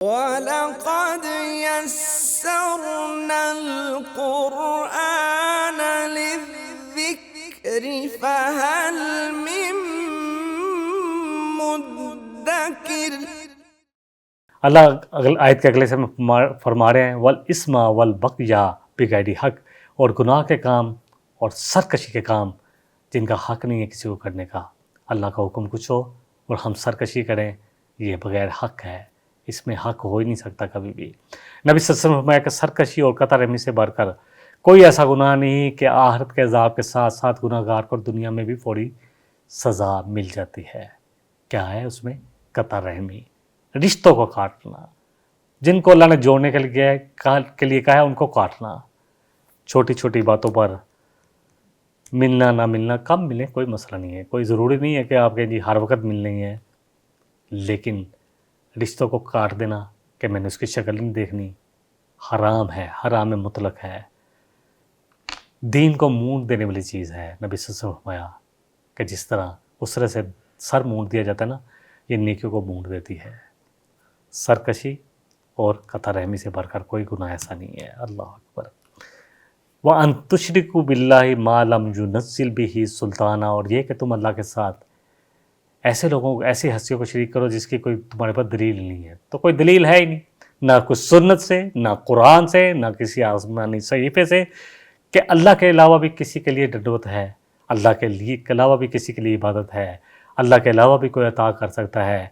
وَلَقَدْ يَسَّرْنَا الْقُرْآنَ لِلذِّكْرِ فَهَلْ مِن مُّدَّكِرٍ۔ اللہ آیت کے اگلے سے فرما رہے ہیں والاسم والبغی بغیر حق، اور گناہ کے کام اور سرکشی کے کام جن کا حق نہیں ہے کسی کو کرنے کا۔ اللہ کا حکم کچھ ہو اور ہم سرکشی کریں، یہ بغیر حق ہے، اس میں حق ہو ہی نہیں سکتا کبھی بھی۔ نبی صلی اللہ علیہ وسلم نے فرمایا کہ سرکشی اور قطع رحمی سے بڑھ کر کوئی ایسا گناہ نہیں کہ آخرت کے عذاب کے ساتھ ساتھ گناہ گار کو دنیا میں بھی فوری سزا مل جاتی ہے۔ کیا ہے اس میں؟ قطع رحمی، رشتوں کو کاٹنا، جن کو اللہ نے جوڑنے کے لیے کہا ہے ان کو کاٹنا، چھوٹی چھوٹی باتوں پر ملنا نہ ملنا، کم ملیں کوئی مسئلہ نہیں ہے، کوئی ضروری نہیں ہے کہ آپ کے جی ہر وقت ملنا ہی ہے، لیکن رشتوں کو کاٹ دینا کہ میں نے اس کی شکل نہیں دیکھنی، حرام ہے، حرام مطلق ہے، دین کو مونڈ دینے والی چیز ہے۔ نبی صلی اللہ علیہ وسلم نے فرمایا کہ جس طرح اس طرح سے سر مونڈ دیا جاتا ہے نا، یہ نیکیوں کو مونڈ دیتی ہے۔ سرکشی اور قطع رحمی سے بڑھ کر کوئی گناہ ایسا نہیں ہے۔ اللہ اکبر۔ وَأَن تُشْرِكُوا بِاللَّهِ مَا لَمْ يُنَزِّلْ بِهِ سُلْطَانًا، اور یہ کہ تم اللہ کے ساتھ ایسے لوگوں کو، ایسی ہستیوں کو شریک کرو جس کی کوئی تمہارے پاس دلیل نہیں ہے۔ تو کوئی دلیل ہے ہی نہیں، نہ کچھ سنت سے، نہ قرآن سے، نہ کسی آسمانی صحیفے سے کہ اللہ کے علاوہ بھی کسی کے لیے ڈنڈوت ہے، اللہ کے علاوہ بھی کسی کے لیے عبادت ہے، اللہ کے علاوہ بھی کوئی عطا کر سکتا ہے۔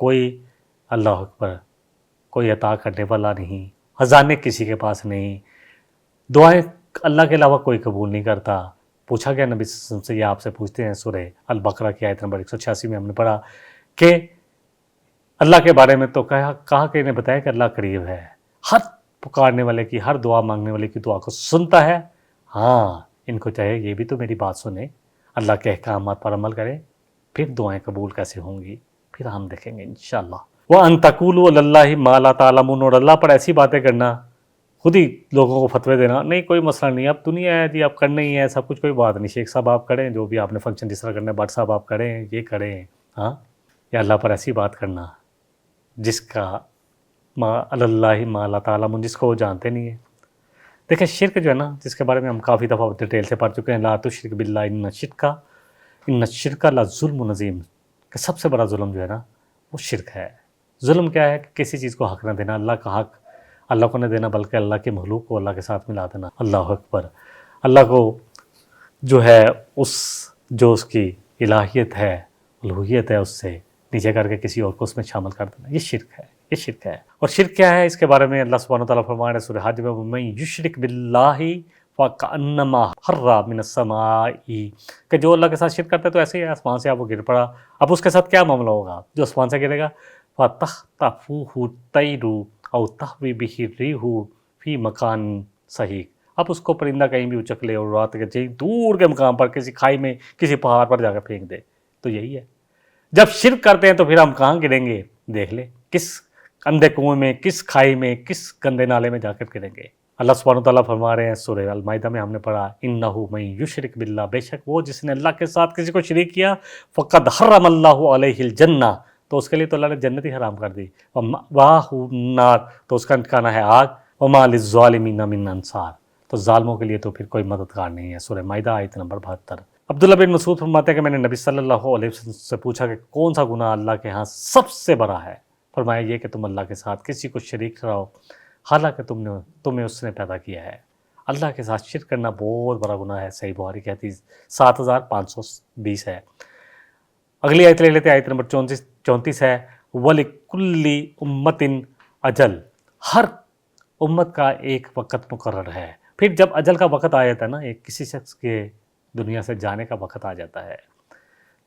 کوئی، اللہ اکبر، کوئی عطا کرنے والا نہیں، خزانے کسی کے پاس نہیں، دعائیں اللہ کے علاوہ کوئی قبول نہیں کرتا۔ پوچھا گیا نبی صلی اللہ علیہ وسلم سے، یہ آپ سے پوچھتے ہیں، سورہ البقرہ کی آیت نمبر 186 میں ہم نے پڑھا کہ اللہ کے بارے میں تو کہا کہ انہیں بتایا کہ اللہ قریب ہے، ہر پکارنے والے کی، ہر دعا مانگنے والے کی دعا کو سنتا ہے۔ ہاں، ان کو چاہیے یہ بھی تو میری بات سنیں، اللہ کے احکامات پر عمل کریں، پھر دعائیں قبول کیسے ہوں گی، پھر ہم دیکھیں گے انشاءاللہ۔ وَأَن تَقُولُوا عَلَى اللَّهِ مَا لَا تَعْلَمُونَ، اور اللہ پر ایسی باتیں کرنا، خود ہی لوگوں کو فتوے دینا، نہیں کوئی مسئلہ نہیں، اب دنیا ہے جی، اب کرنا ہی ہے سب کچھ، کوئی بات نہیں، شیخ صاحب آپ کریں، جو بھی آپ نے فنکشن جس طرح کرنا ہے، بٹ صاحب آپ کریں، یہ کریں، ہاں، یا اللہ پر ایسی بات کرنا جس کا ما علی اللہ ما لا تعلمون، جس کو وہ جانتے نہیں ہیں۔ دیکھیں شرک جو ہے نا، جس کے بارے میں ہم کافی دفعہ ڈیٹیل سے پڑھ چکے ہیں، لا تشرک باللہ ان الشرک لظلم عظیم، کہ سب سے بڑا ظلم جو ہے نا وہ شرک ہے۔ ظلم کیا ہے؟ کہ کسی چیز کو حق نہ دینا، اللہ کا حق اللہ کو نہ دینا، بلکہ اللہ کے مخلوق کو اللہ کے ساتھ ملا دینا۔ اللہ اکبر۔ اللہ کو جو ہے جو اس کی الہیت ہے، الوہیت ہے، اس سے نیچے کر کے کسی اور کو اس میں شامل کر دینا، یہ شرک ہے، یہ شرک ہے۔ اور شرک کیا ہے؟ اس کے بارے میں اللہ سبحانہ وتعالیٰ فرما رہے ہیں سورہ حج میں، وَمَن یُشْرِکْ بِاللَّهِ فَكَأَنَّمَا خَرَّ مِنَ السَّمَاءِ، کہ جو اللہ کے ساتھ شرک کرتا ہے تو ایسے ہی آسمان سے آپ وہ گر پڑا۔ اب اس کے ساتھ کیا معاملہ ہوگا جو آسمان سے گرے گا؟ فَتَخْطَفُهُ الطَّيْرُ أَوْ تَهْوِي بِهِ الرِّيحُ فِي مَكَانٍ صَحِيحٍ، اب اس کو پرندہ کہیں بھی اچک لے اور رات کے جی دور کے مقام پر کسی کھائی میں، کسی پہاڑ پر جا کے پھینک دے، تو یہی ہے۔ جب شرک کرتے ہیں تو پھر ہم کہاں گریں گے؟ دیکھ لیں کس اندھے کنویں میں، کس کھائی میں، کس گندے نالے میں جا کر گریں گے۔ اللہ سبحانہ وتعالیٰ فرما رہے ہیں سورہ المائدہ میں ہم نے پڑھا، انہ من یشرک باللہ، بے شک وہ جس نے اللہ کے ساتھ کسی کو شریک کیا، فقد حرم اللہ علیہ الجنہ، تو اس کے لیے تو اللہ نے جنت ہی حرام کر دی، ومأواہ النار، تو اس کا ٹھکانہ ہے آگ، وما للظالمین من انصار، تو ظالموں کے لیے تو پھر کوئی مددگار نہیں ہے۔ سورہ مائدہ آیت نمبر 72۔ عبداللہ بن مسعود فرماتے ہیں کہ میں نے نبی صلی اللہ علیہ وسلم سے پوچھا کہ کون سا گناہ اللہ کے ہاں سب سے بڑا ہے؟ فرمایا یہ کہ تم اللہ کے ساتھ کسی کو شریک کراؤ حالانکہ تمہیں اس نے پیدا کیا ہے۔ اللہ کے ساتھ شرک کرنا بہت بڑا گناہ ہے، صحیح بخاری کی حدیث 7520 ہے۔ اگلی آیت لے لیتے ہیں، آیت نمبر 34 ہے، وَلِكُلِّ أُمَّةٍ أَجَلٌ، ہر امت کا ایک وقت مقرر ہے۔ پھر جب اجل کا وقت آ جاتا ہے نا، ایک کسی شخص کے دنیا سے جانے کا وقت آ جاتا ہے،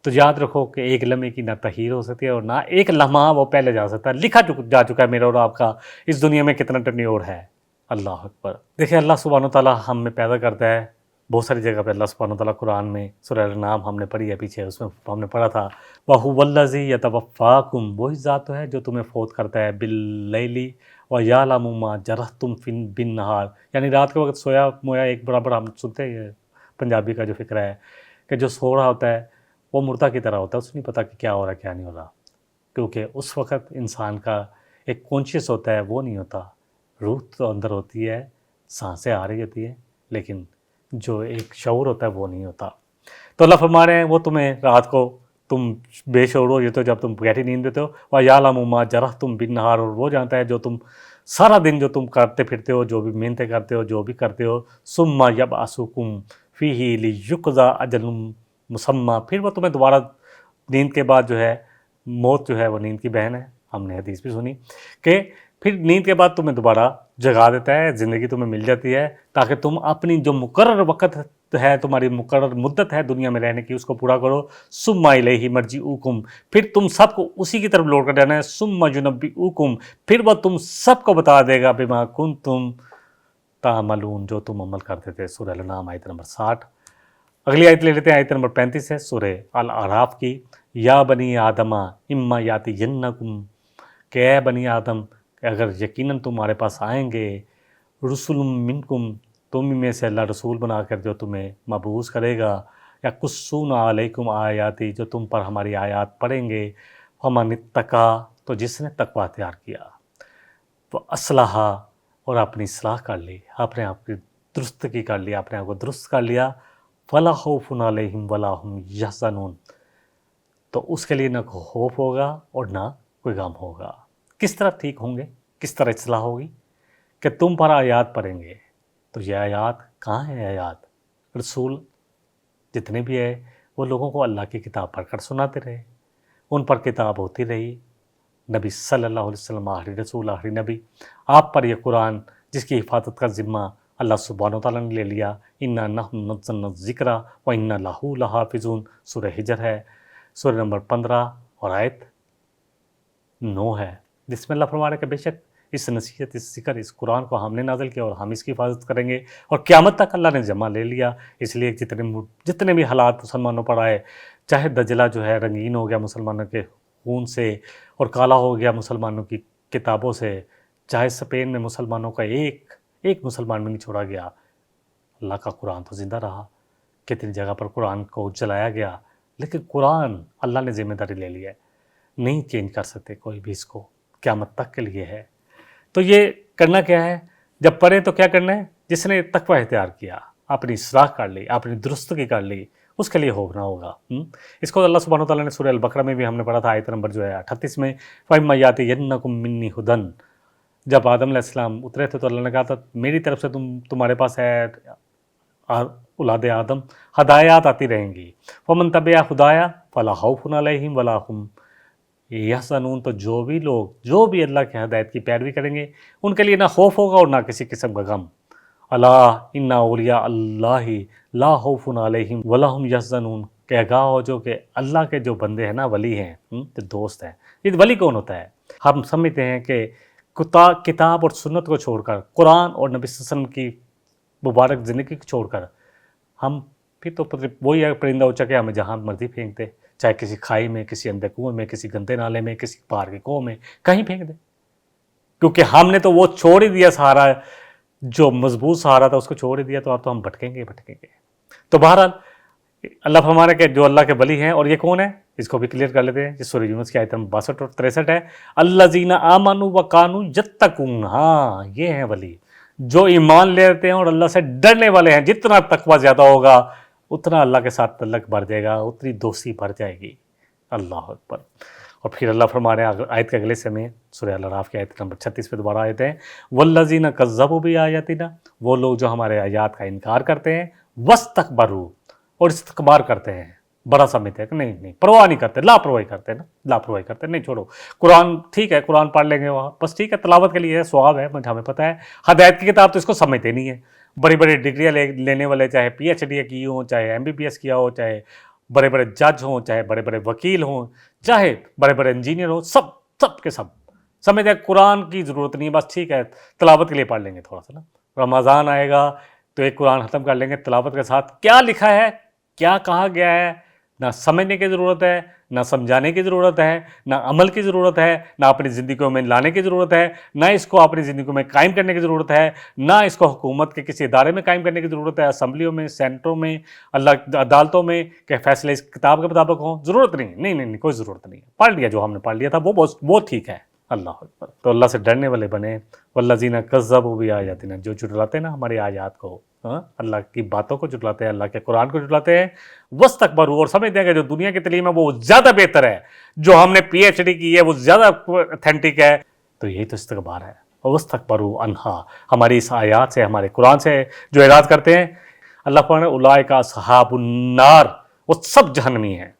تو یاد رکھو کہ ایک لمحے کی نہ تحیر ہو سکتی ہے اور نہ ایک لمحہ وہ پہلے جا سکتا ہے، لکھا جا چکا ہے میرا اور آپ کا اس دنیا میں کتنا ٹرنیور ہے۔ اللہ اکبر۔ دیکھیں اللہ سبحانہ وتعالیٰ ہم میں پیدا کرتا ہے بہت ساری جگہ پہ، اللہ سبحانہ وتعالیٰ قرآن میں سورہ الانعام ہم نے پڑھی ہے پیچھے، اس میں ہم نے پڑھا تھا، وَهُوَ الَّذِي يَتَوَفَّاكُمْ، وہی ذات تو ہے جو تمہیں فوت کرتا ہے، بِاللَّيْلِ وَيَعْلَمُ مَا جَرَحْتُمْ بِالنَّهَارِ، یعنی رات کے وقت سویا مویا ایک بڑا ہم سنتے ہیں پنجابی کا جو فکر ہے کہ جو سو رہا ہوتا ہے وہ مردہ کی طرح ہوتا ہے، اسے نہیں پتہ کہ کیا ہو رہا ہے کیا نہیں ہو رہا، کیونکہ اس وقت انسان کا ایک کانشیس ہوتا ہے وہ نہیں ہوتا، روح تو اندر ہوتی ہے، سانسیں آ رہی ہوتی ہیں، لیکن جو ایک شعور ہوتا ہے وہ نہیں ہوتا۔ تو اللہ فرما رہے ہیں وہ تمہیں رات کو تم بے شعور ہو، یہ تو جب تم گہری نیند دیتے ہو، وَيَعْلَمُ مَا جَرَحْتُمْ بِالنَّهَارِ، اور وہ جانتا ہے جو تم سارا دن جو تم کرتے پھرتے ہو، جو بھی محنتیں کرتے ہو، جو بھی کرتے ہو، ثُمَّ يَبْعَثُكُمْ فِيهِ لِيُقْضَىٰ أَجَلٌ مُّسَمًّى، پھر وہ تمہیں دوبارہ نیند کے بعد جو ہے، موت جو ہے وہ نیند کی بہن ہے، ہم نے حدیث بھی سنی کہ پھر نیند کے بعد تمہیں دوبارہ جگا دیتا ہے، زندگی تمہیں مل جاتی ہے تاکہ تم اپنی جو مقرر وقت ہے، تمہاری مقرر مدت ہے دنیا میں رہنے کی، اس کو پورا کرو۔ ثم الیہ مرجعکم، پھر تم سب کو اسی کی طرف لوٹ کر جانا ہے۔ ثم ینبئکم، پھر وہ تم سب کو بتا دے گا بما کنتم تعملون، جو تم عمل کرتے تھے۔ سورہ الانعام آیت نمبر 60۔ اگلی آیت لے لیتے ہیں، آیت نمبر 35 ہے سورہ الاعراف کی۔ یا بنی آدم اما یاتینکم، کہ اے بنی آدم، کہ اگر یقیناً تمہارے پاس آئیں گے رسول منکم، تم میں سے اللہ رسول بنا کر جو تمہیں مبعوث کرے گا، یا قصون علیکم آیاتی، جو تم پر ہماری آیات پڑھیں گے، فمن اتقا، تو جس نے تقوی اختیار کیا، تو اصلح، اور اپنی اصلاح کر لی، اپنے آپ کی درستگی کر لیا، اپنے آپ کو درست کر لیا، فلا خوف علیہم ولا هم یحزنون، تو اس کے لیے نہ کوئی خوف ہوگا اور نہ کوئی غم ہوگا۔ کس طرح ٹھیک ہوں گے، کس طرح اصلاح ہوگی؟ کہ تم پر آیات پڑھیں گے، تو یہ آیات کہاں ہیں؟ آیات رسول جتنے بھی ہے وہ لوگوں کو اللہ کی کتاب پڑھ کر سناتے رہے، ان پر کتاب ہوتی رہی، نبی صلی اللہ علیہ وسلم آخری رسول، آخری نبی، آپ پر یہ قرآن جس کی حفاظت کا ذمہ اللہ سبحانہ وتعالیٰ نے لے لیا، اِنَّا نَحْنُ نَزَّلْنَا الذِّکْرَ وَإِنَّا لَهُ لَحَافِظُونَ، سورہ ہجر ہے، سورہ نمبر 15 اور آیت 9 ہے، جس میں اللہ فرما رہا ہے کہ بے شک اس نصیحت، اس ذکر، اس قرآن کو ہم نے نازل کیا اور ہم اس کی حفاظت کریں گے، اور قیامت تک اللہ نے جمع لے لیا۔ اس لیے جتنے بھی حالات مسلمانوں پر آئے، چاہے دجلہ جو ہے رنگین ہو گیا مسلمانوں کے خون سے اور کالا ہو گیا مسلمانوں کی کتابوں سے، چاہے اسپین میں مسلمانوں کا ایک مسلمان بھی نہیں چھوڑا گیا، اللہ کا قرآن تو زندہ رہا۔ کتنی جگہ پر قرآن کو جلایا گیا، لیکن قرآن اللہ نے ذمہ داری لے لی ہے، نہیں چینج کر سکتے کوئی بھی، اس کو قیامت تک کے لیے ہے۔ تو یہ کرنا کیا ہے؟ جب پڑھیں تو کیا کرنا ہے؟ جس نے تقوی اختیار کیا، اپنی اصلاح کر لی، اپنی درستگی کر لی، اس کے لیے ہونا ہوگا۔ اس کو اللہ سبحانہ وتعالیٰ نے سورہ البقرہ میں بھی ہم نے پڑھا تھا، آیت نمبر جو ہے 38 میں، فَإِمَّا يَأْتِيَنَّكُم مِّنِّي هُدًى، جب آدم علیہ السلام اترے تھے تو اللہ نے کہا تھا میری طرف سے تمہارے پاس ہے اولاد آدم، ہدایات آتی رہیں گی، فَمَن تَبِعَ هُدَايَ فَلَا خَوْفٌ عَلَيْهِمْ وَلَا هُمْ یحزنون، تو جو بھی اللہ کی ہدایت کی پیروی کریں گے ان کے لیے نہ خوف ہوگا اور نہ کسی قسم کا غم۔ الا ان اولیاء اللہ لا خوف علیہم ولا هم یحزنون، کہ آگاہ ہو جو کہ اللہ کے جو بندے ہیں نا، ولی ہیں، جو دوست ہیں۔ یہ ولی کون ہوتا ہے؟ ہم سمجھتے ہیں کہ کتاب اور سنت کو چھوڑ کر، قرآن اور نبی صلی اللہ علیہ وسلم کی مبارک زندگی کو چھوڑ کر، ہم پھر تو وہی ہے پرندہ اچا کے ہمیں جہاں مرضی پھینک دے، چاہے کسی کھائی میں، کسی اندھے کنویں میں، کسی گندے نالے میں، کسی پہاڑ کے کنویں میں، کہیں پھینک دے، کیونکہ ہم نے تو وہ چھوڑ ہی دیا سہارا، جو مضبوط سہارا تھا اس کو چھوڑ ہی دیا، تو اب تو ہم بھٹکیں گے۔ تو بہرحال اللہ فرمانا کہ جو اللہ کے ولی ہیں، اور یہ کون ہے اس کو بھی کلیئر کر لیتے ہیں، جس سورہ یونس کی آیت نمبر 62 اور 63 ہے، الذین آمنوا وکانوا یتقون، ہاں یہ ہیں ولی جو ایمان لے لیتے ہیں اور اللہ سے ڈرنے والے ہیں۔ جتنا تقوی زیادہ ہوگا اتنا اللہ کے ساتھ تعلق بڑھ جائے گا، اتنی دوستی بڑھ جائے گی۔ اللہ اکبر۔ اور پھر اللہ فرما رہے ہیں آیت کے اگلے سے میں، سورہ الاعراف کی آیت نمبر 36 پہ دوبارہ آیت ہیں، والذین کذبوا بآیاتنا، وہ لوگ جو ہمارے آیات کا انکار کرتے ہیں، واستکبروا، اور استکبار کرتے ہیں، بڑا سمجھتے ہیں کہ نہیں پرواہ نہیں کرتے، لاپرواہی کرتے ہیں نا، لاپرواہی کرتے ہیں، نہیں چھوڑو قرآن ٹھیک ہے، قرآن پڑھ لیں گے وہاں بس ٹھیک ہے، تلاوت کے لیے ہے، ثواب ہے، ہمیں پتہ ہے، ہدایت کی کتاب تو اس کو سمجھتے نہیں ہیں۔ بڑی بڑی ڈگریاں لینے والے، چاہے پی ایچ ڈی کی ہوں، چاہے MBBS کیا ہو، چاہے بڑے بڑے جج ہوں، چاہے بڑے بڑے وکیل ہوں، چاہے بڑے بڑے انجینئر ہوں، سب کے سب سمجھتے ہیں قرآن کی ضرورت نہیں ہے، بس ٹھیک ہے تلاوت کے لیے پڑھ لیں گے تھوڑا سا نا، رمضان آئے گا تو ایک قرآن ختم کر لیں گے، تلاوت کے ساتھ کیا لکھا ہے، کیا کہا گیا ہے، نہ سمجھنے کی ضرورت ہے، نہ سمجھانے کی ضرورت ہے، نہ عمل کی ضرورت ہے، نہ اپنی زندگیوں میں لانے کی ضرورت ہے، نہ اس کو اپنی زندگیوں میں قائم کرنے کی ضرورت ہے، نہ اس کو حکومت کے کسی ادارے میں قائم کرنے کی ضرورت ہے، اسمبلیوں میں، سینٹروں میں، اللہ عدالتوں میں، کہ فیصلے اس کتاب کے مطابق ہوں، ضرورت نہیں، کوئی ضرورت نہیں، پڑھ لیا جو ہم نے پڑھ لیا تھا وہ ٹھیک ہے، اللہ اکبر. تو اللہ سے ڈرنے والے بنے. والذین کذبوا بآیاتنا، جو جھٹلاتے ہیں نا ہماری آیات کو، اللہ کی باتوں کو جھٹلاتے ہیں، اللہ کے قرآن کو جھٹلاتے ہیں. واستکبروا، اور سمجھتے ہیں کہ جو دنیا کی تعلیم ہے وہ زیادہ بہتر ہے، جو ہم نے پی ایچ ڈی کی ہے وہ زیادہ اتھینٹک ہے. تو یہی تو استکبار ہے. واستکبروا عنہا، ہماری اس آیات سے، ہمارے قرآن سے جو اعراض کرتے ہیں. اللہ فرماتا ہے اولئک اصحاب النار، وہ سب جہنمی ہیں.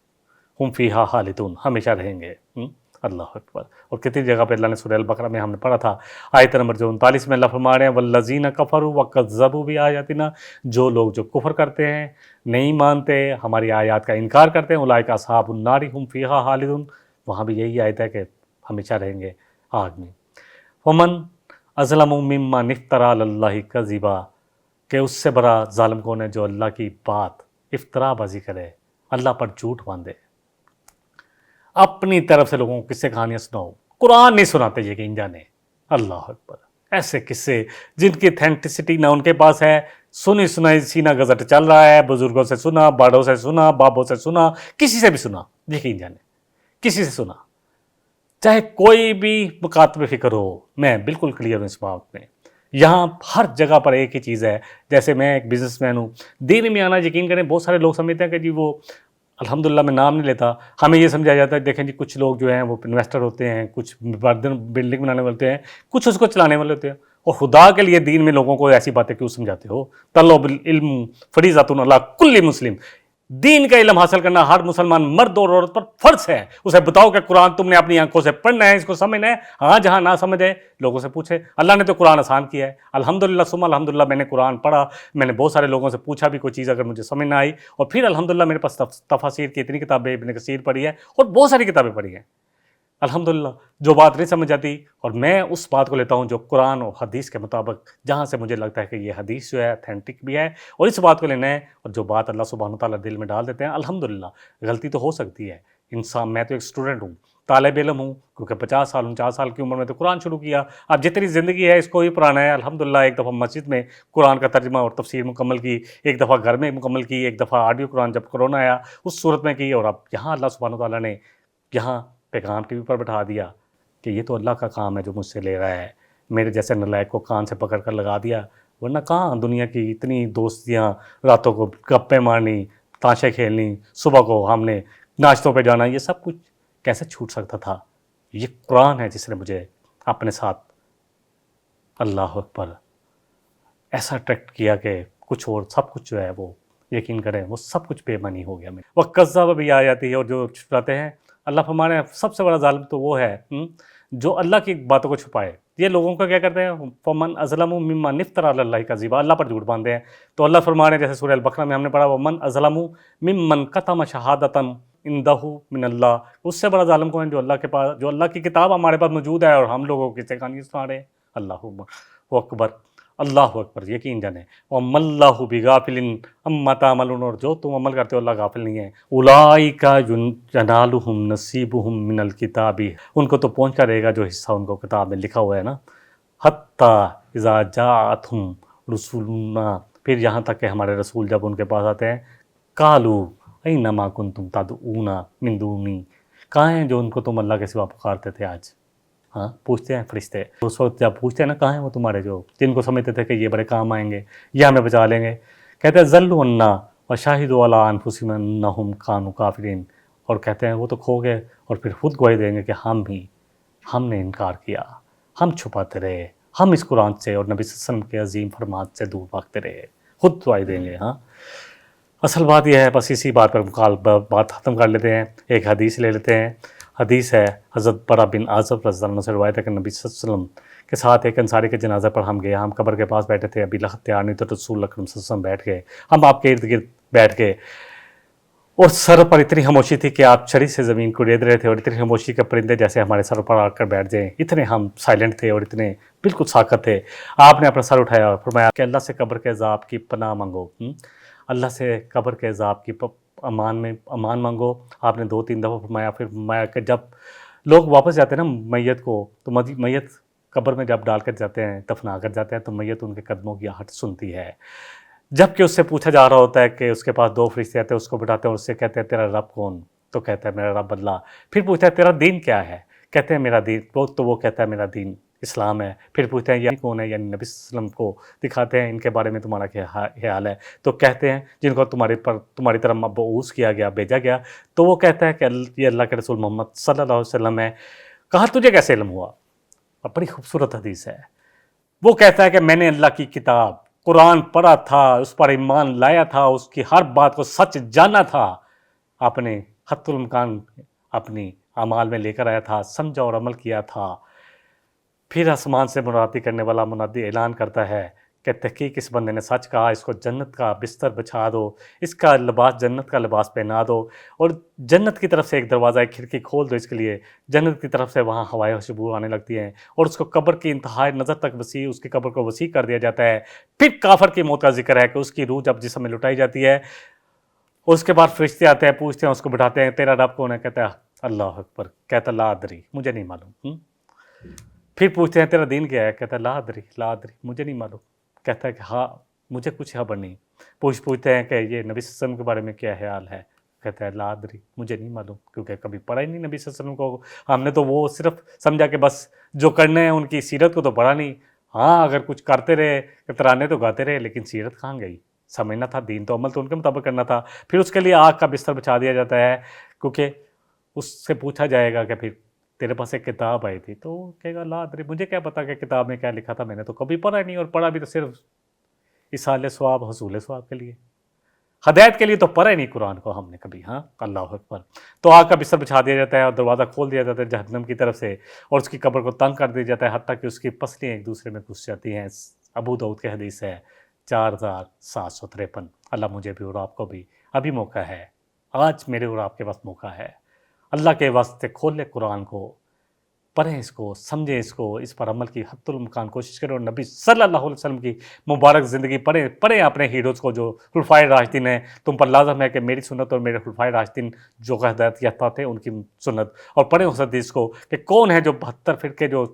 ہم فیہا خالدون، ہمیشہ رہیں گے. اللہ اکبر. اور کتنی جگہ پہ اللہ نے سورہ البقرہ میں ہم نے پڑھا تھا آیت نمبر جو 39 میں اللہ فرما رہے ہیں والذین کفروا وکذبوا بآیاتنا، جو لوگ جو کفر کرتے ہیں، نہیں مانتے، ہماری آیات کا انکار کرتے ہیں، اولئک اصحاب النار ہم فیہا خالدون، وہاں بھی یہی آیت ہے کہ ہمیشہ رہیں گے آگ میں. ومن اظلم ممن افتری علی اللہ کذبا، کہ اس سے بڑا ظالم کون ہے جو اللہ کی بات افترا بازی کرے، اللہ پر جھوٹ باندھے، اپنی طرف سے لوگوں کو قصے کہانیاں سناؤ. قرآن نہیں سناتے یقین جانے. اللہ اکبر. ایسے قصے جن کی اتھینٹسٹی نہ ان کے پاس ہے، سنی سنائی سینہ گزٹ چل رہا ہے، بزرگوں سے سنا، باڑوں سے سنا، بابوں سے سنا، کسی سے بھی سنا، یقین جانے کسی سے سنا، چاہے کوئی بھی مکاتب فکر ہو. میں بالکل کلیئر ہوں اس بات میں. یہاں ہر جگہ پر ایک ہی چیز ہے. جیسے میں ایک بزنس مین ہوں، دین میں آنا یقین کریں بہت سارے لوگ سمجھتے ہیں کہ جی وہ، الحمدللہ میں نام نہیں لیتا، ہمیں یہ سمجھایا جاتا ہے دیکھیں جی کچھ لوگ جو ہیں وہ انویسٹر ہوتے ہیں، کچھ بلڈنگ بنانے والے ہوتے ہیں، کچھ اس کو چلانے والے ہوتے ہیں. اور خدا کے لیے دین میں لوگوں کو ایسی باتیں کیوں سمجھاتے ہو؟ طلب العلم فریضۃ علی کل مسلم، دین کا علم حاصل کرنا ہر مسلمان مرد اور عورت پر فرض ہے. اسے بتاؤ کہ قرآن تم نے اپنی آنکھوں سے پڑھنا ہے، اس کو سمجھنا ہے. ہاں جہاں نہ سمجھے لوگوں سے پوچھے. اللہ نے تو قرآن آسان کیا ہے. الحمدللہ ثم الحمدللہ میں نے قرآن پڑھا، میں نے بہت سارے لوگوں سے پوچھا بھی کوئی چیز اگر مجھے سمجھ نہ آئی، اور پھر الحمدللہ میرے پاس تفاسیر کی اتنی کتابیں، ابن کثیر پڑھی ہے اور بہت ساری کتابیں پڑھی ہیں. الحمدللہ جو بات نہیں سمجھ آتی، اور میں اس بات کو لیتا ہوں جو قرآن اور حدیث کے مطابق، جہاں سے مجھے لگتا ہے کہ یہ حدیث جو ہے اتھینٹک بھی ہے، اور اس بات کو لینا ہے. اور جو بات اللہ سبحانہ تعالیٰ دل میں ڈال دیتے ہیں، الحمدللہ غلطی تو ہو سکتی ہے. انسان، میں تو ایک اسٹوڈنٹ ہوں، طالب علم ہوں، کیونکہ 50 سال 49 سال کی عمر میں تو قرآن شروع کیا. اب جتنی زندگی ہے اس کو ہی پڑھانا ہے. الحمدللہ ایک دفعہ مسجد میں قرآن کا ترجمہ اور تفسیر مکمل کی، ایک دفعہ گھر میں مکمل کی، ایک دفعہ آڈیو قرآن جب کرونا آیا اس صورت میں کی، اور اب یہاں اللہ سبحانہ تعالیٰ نے یہاں پیغام ٹی وی پر بٹھا دیا کہ یہ تو اللہ کا کام ہے جو مجھ سے لے رہا ہے. میرے جیسے نالائق کو کان سے پکڑ کر لگا دیا، ورنہ کہاں دنیا کی اتنی دوستیاں، راتوں کو گپیں مارنی، تاشے کھیلنی، صبح کو ہم نے ناشتوں پہ جانا، یہ سب کچھ کیسے چھوٹ سکتا تھا؟ یہ قرآن ہے جس نے مجھے اپنے ساتھ، اللہ اکبر، ایسا اٹریکٹ کیا کہ کچھ اور سب کچھ جو ہے وہ یقین کریں وہ سب کچھ بے معنی ہو گیا. میں وہ کذاب بھی آ جاتی ہے، اور جو چھپاتے ہیں، اللہ فرمانے سب سے بڑا ظالم تو وہ ہے جو اللہ کی باتوں کو چھپائے. یہ لوگوں کا کیا کرتے ہیں؟ فمن اظلم ممن افتری علی اللہ کذبا، اللہ پر جھوٹ باندھتے ہیں. تو اللہ فرمانے جیسے سورہ البقرہ میں ہم نے پڑھا ومن اظلم ممن کتم شہادۃ عندہ من اللہ، اس سے بڑا ظالم کون ہے جو اللہ کے پاس، جو اللہ کی کتاب ہمارے پاس موجود ہے اور ہم لوگوں کی کہانی سنا رہے ہیں. اللہ اکبر، اللہ اکبر. یقین جانے وَمَا اللَّهُ بِغَافِلٍ عَمَّا تَعْمَلُونَ، اور جو تم عمل کرتے ہو اللہ غافل نہیں ہے. اولئک ینالہم نصیبہم من الکتاب، ان کو تو پہنچتا رہے گا جو حصہ ان کو کتاب میں لکھا ہوا ہے نا. حتی اذا جاءتہم رسولنا، پھر یہاں تک کہ ہمارے رسول جب ان کے پاس آتے ہیں، قالوا اینما کنتم تدعون من دونی، کہاں ہیں جو ان کو تم اللہ کے سوا پکارتے تھے آج؟ ہاں پوچھتے ہیں فرشتے اس وقت، جب پوچھتے ہیں نا کہاں ہیں وہ تمہارے جو جن کو سمجھتے تھے کہ یہ بڑے کام آئیں گے، یہ ہمیں بچا لیں گے. کہتے ہیں ذلوا عنا وشاہدوا علی انفسہم انہم کانوا کافرین، اور کہتے ہیں وہ تو کھو گئے اور پھر خود گواہی دیں گے کہ ہم نے انکار کیا، ہم چھپاتے رہے، ہم اس قرآن سے اور نبی صلی اللہ علیہ وسلم کے عظیم فرمات سے دور بھاگتے رہے، خود گواہی دیں گے. ہاں اصل بات یہ ہے، بس اسی بات پر بات ختم کر لیتے ہیں. ایک حدیث لے لیتے ہیں. حدیث ہے حضرت برا بن عازب رضی اللہ عنہ سے روایت ہے کہ نبی صلی اللہ علیہ وسلم کے ساتھ ایک انصاری کے جنازہ پر ہم گئے. ہم قبر کے پاس بیٹھے تھے، ابھی لخت تیار نہیں تو رسول اکرم صلی اللہ علیہ وسلم بیٹھ گئے. ہم آپ کے ارد گرد بیٹھ گئے اور سر پر اتنی خاموشی تھی کہ آپ چھری سے زمین کو رید رہے تھے، اور اتنی خاموشی کے پرندے جیسے ہمارے سر پر آ کر بیٹھ جائیں، اتنے ہم سائلنٹ تھے اور اتنے بالکل ساکت تھے. آپ نے اپنا سر اٹھایا اور فرمایا کہ اللہ سے قبر کے عذاب کی پناہ مانگو، اللہ سے قبر کے عذاب کی امان مانگو. آپ نے 2-3 دفعہ فرمایا. پھر فرمایا کہ جب لوگ واپس جاتے ہیں نا میت کو، تو میت قبر میں جب ڈال کر جاتے ہیں، دفنا کر جاتے ہیں، تو میت ان کے قدموں کی آہٹ سنتی ہے. جب کہ اس سے پوچھا جا رہا ہوتا ہے کہ اس کے پاس 2 فرشتے آتے ہیں، اس کو بٹھاتے ہیں اور اس سے کہتے ہیں تیرا رب کون؟ تو کہتا ہے میرا رب اللہ. پھر پوچھتا ہے تیرا دین کیا ہے؟ کہتے ہیں میرا دین وہ کہتا ہے میرا دین اسلام ہے. پھر پوچھتے ہیں یہ کون ہے, یعنی نبی صلی اللہ علیہ وسلم کو دکھاتے ہیں ان کے بارے میں تمہارا کیا خیال ہے. تو کہتے ہیں جن کو تمہاری طرف مبعوث کیا گیا, بھیجا گیا, تو وہ کہتا ہے کہ یہ اللہ کے رسول محمد صلی اللہ علیہ وسلم ہے. کہا تجھے کیسے علم ہوا؟ بڑی خوبصورت حدیث ہے. وہ کہتا ہے کہ میں نے اللہ کی کتاب قرآن پڑھا تھا, اس پر ایمان لایا تھا, اس کی ہر بات کو سچ جانا تھا, اپنے حد الامکان اپنی اعمال میں لے کر آیا تھا, سمجھا اور عمل کیا تھا. پھر آسمان سے منادی کرنے والا منادی اعلان کرتا ہے کہ تحقیق اس بندے نے سچ کہا, اس کو جنت کا بستر بچھا دو, اس کا لباس جنت کا لباس پہنا دو, اور جنت کی طرف سے ایک دروازہ, ایک کھڑکی کھول دو اس کے لیے, جنت کی طرف سے وہاں ہوائیں خوشبو آنے لگتی ہیں, اور اس کو قبر کی انتہائی نظر تک وسیع, اس کی قبر کو وسیع کر دیا جاتا ہے. پھر کافر کی موت کا ذکر ہے کہ اس کی روح جب جسم میں لٹائی جاتی ہے, اس کے بعد فرشتے آتے ہیں, پوچھتے ہیں, اس کو بٹھاتے ہیں, تیرا رب کون ہے؟ کہتا ہے اللہ اکبر. کہتا لا ادری, مجھے نہیں معلوم. پھر پوچھتے ہیں تیرا دین کیا ہے؟ کہتا ہے لا ادری مجھے نہیں معلوم. کہتا ہے کہ ہاں مجھے کچھ خبر نہیں. پوچھتے ہیں کہ یہ نبی صلی اللہ علیہ وسلم کے بارے میں کیا خیال ہے؟ کہتا ہے لا ادری, مجھے نہیں معلوم, کیونکہ کبھی پڑھا ہی نہیں نبی صلی اللہ علیہ وسلم کو. ہم نے تو وہ صرف سمجھا کہ بس جو کرنے ہیں ان کی سیرت کو تو پڑھا نہیں. ہاں اگر کچھ کرتے رہے, ترانے تو گاتے رہے, لیکن سیرت کہاں گئی؟ سمجھنا تھا دین تو عمل تو ان کے مطابق کرنا تھا. پھر اس کے لیے آگ کا بستر بچھا دیا جاتا ہے, کیونکہ اس سے پوچھا جائے گا کہ پھر تیرے پاس ایک کتاب آئی تھی, تو کہے گا لا ادری, مجھے کیا پتا کہ کتاب میں کیا لکھا تھا, میں نے تو کبھی پڑھا نہیں, اور پڑھا بھی تو صرف اصال ثواب, حصول ثواب کے لیے, ہدایت کے لیے تو پڑھا ہی نہیں قرآن کو ہم نے کبھی. ہاں اللہ اکبر. تو آگ کا بستر بچھا دیا جاتا ہے, اور دروازہ کھول دیا جاتا ہے جہنم کی طرف سے, اور اس کی قبر کو تنگ کر دیا جاتا ہے, حتیٰ کہ اس کی پسلیاں ایک دوسرے میں گھس جاتی ہیں. ابو داؤد کی حدیث ہے 4753. اللہ مجھے بھی اور آپ کو بھی ابھی موقع ہے, آج میرے اور آپ کے پاس موقع ہے. اللہ کے واسطے کھول لے قرآن کو, پڑھیں اس کو, سمجھیں اس کو, اس پر عمل کی حد الامکان کوشش کریں, اور نبی صلی اللہ علیہ وسلم کی مبارک زندگی پڑھیں اپنے ہیروز کو جو خلفائے راشدین ہیں. تم پر لازم ہے کہ میری سنت اور میرے خلفائے راشدین جو ہدایت یافتہ تھے ان کی سنت, اور پڑھیں اس حدیث کو کہ کون ہے جو 72 فرقے جو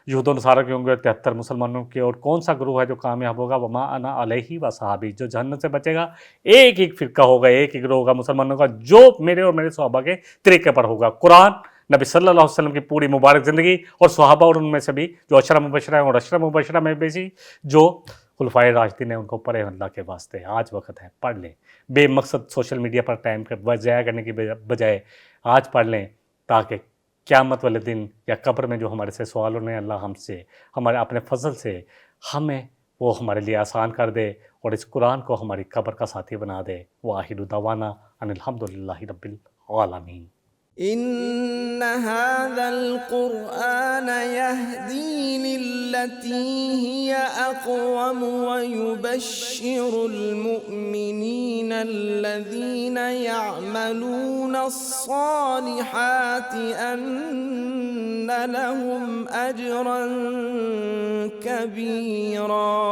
یہود و نصارہ کے ہوں گے, 73 مسلمانوں کے, اور کون سا گروہ ہے جو کامیاب ہوگا. وما انا علیہ و صحابی, جو جہنم سے بچے گا, ایک فرقہ ہوگا, ایک گروہ ہوگا مسلمانوں کا جو میرے اور میرے صحابہ کے طریقے پر ہوگا. قرآن, نبی صلی اللہ علیہ وسلم کی پوری مبارک زندگی, اور صحابہ, اور ان میں سے بھی جو عشرہ مبشرہ ہیں, اور عشرہ مبشرہ میں بھی جو خلفائے راشدین ہیں, ان کو پڑھیں اللہ کے واسطے. آج وقت ہے, پڑھ لیں. بے مقصد سوشل میڈیا پر ٹائم ضائع کرنے کی بجائے آج پڑھ لیں, تاکہ قیامت والے دن یا قبر میں جو ہمارے سے سوال ہونے, اللہ ہم سے ہمارے اپنے فضل سے ہمیں وہ ہمارے لیے آسان کر دے, اور اس قرآن کو ہماری قبر کا ساتھی بنا دے. وآخر دعوانا ان الحمدللہ رب العالمین. إن هذا القرآن يهدي للتي هي أقوم ويبشر المؤمنين الذين يعملون الصالحات أن لهم أجرا كبيرا.